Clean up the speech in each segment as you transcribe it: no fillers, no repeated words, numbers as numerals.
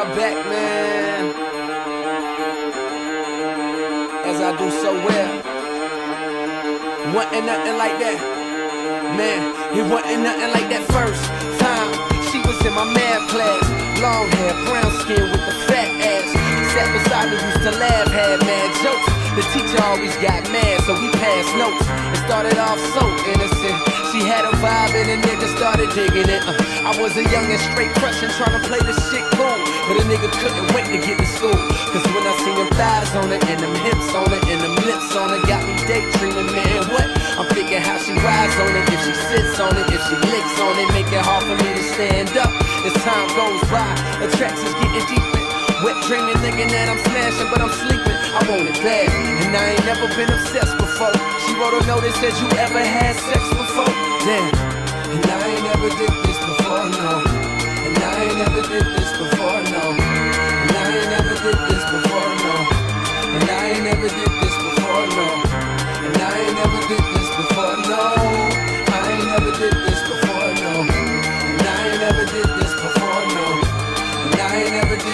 I'm back, man, as I do so well. Wasn't nothing like that, man. It wasn't nothing like that first time. She was in my math class, long hair, brown skin with the fat ass. Sat beside me, used to laugh, had mad jokes. The teacher always got mad, so we passed notes. It started off so innocent. She had a vibe and a nigga started digging it. I was a young and straight crushing, trying to play the shit cool. But a nigga couldn't wait to get to school. Cause when I seen them thighs on it, and them hips on it, and them lips on it, got me daydreaming, man, what? I'm thinking how she rides on it, if she sits on it, if she licks on it, make it hard for me to stand up. As time goes by, the tracks is getting deeper. Wet dreaming, thinking that I'm smashing, but I'm sleeping. I want it bad, and I ain't never been obsessed before. She wrote a note that said, you ever had sex before? Damn, and I ain't never did this before, no. And I ain't never did this before, no. And I ain't never did this before, no. And I ain't never did this before, no. And I ain't never did this before, no. I ain't never did this before, no. And I ain't never did this before, no.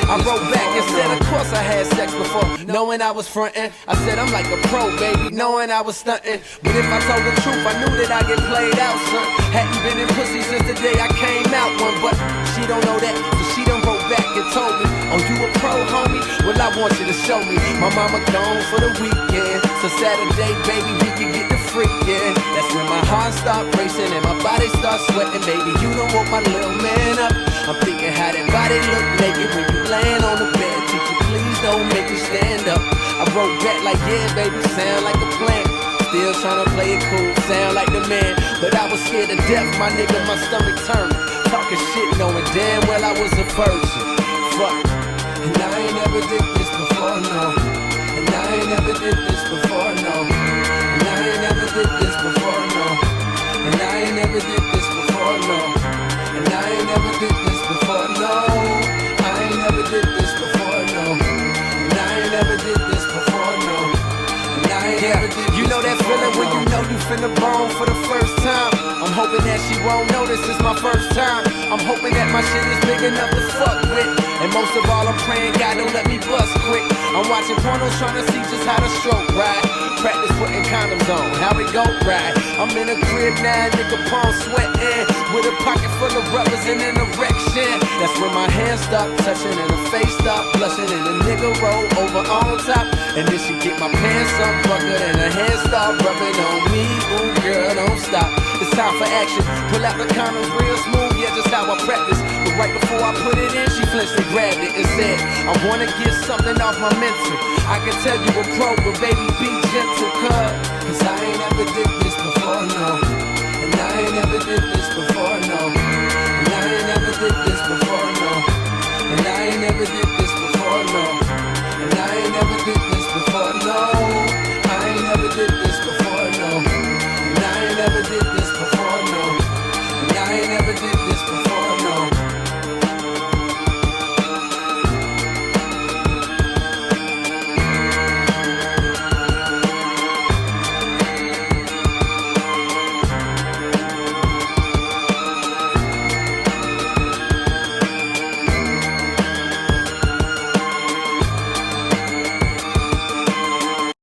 I wrote back and said, of course I had sex before, knowing I was frontin'. I said I'm like a pro, baby, knowing I was stuntin'. But if I told the truth, I knew that I'd get played out, son. Hadn't been in pussy since the day I came out one. But she don't know that, so she done wrote back and told me, oh, you a pro, homie? Well, I want you to show me. My mama gone for the weekend, so Saturday, baby, we can get the freakin'. That's when my heart start racing and my body start sweating. Baby, you don't want my little man up. I'm thinking how that body look naked when you laying on the bed. Teacher, please don't make me stand up. I wrote back like, yeah, baby, sound like a plan. Still tryna play it cool, sound like the man. But I was scared to death, my nigga, my stomach turned. Talking shit, knowing damn well I was a virgin. Fuck. And I ain't never did this before, no. And I ain't never did this before, no. And I ain't never did this before, no. And I ain't never did this before, no. And I ain't never did this before, no. I ain't never did this before, no. And I ain't never did this before, no. And I ain't never did this. You know that feeling when you know you finna bone for the first time. I'm hoping that she won't know this is my first time. I'm hoping that my shit is big enough to fuck with. And most of all I'm praying God don't let me bust quick. I'm watching pornos trying to see just how to stroke ride. Practice putting condoms on, how it go right. I'm in a crib now, nigga palm sweating, with a pocket full of rubbers and an erection. That's when my hands start touching and the face start blushing, and the nigga roll over on top. And then she get my pants unbuckled and her hands start rubbing on me. Ooh, girl, don't stop. It's time for action. Pull out the condoms real smooth, yeah, just how I practice. But right before I put it in, she flinched and grabbed it and said, I wanna get something off my mental. I can tell you a pro, but baby, be gentle, cause I ain't never did this before, no. And I ain't never did this before, no. And I ain't never did this before, no. And I ain't never did this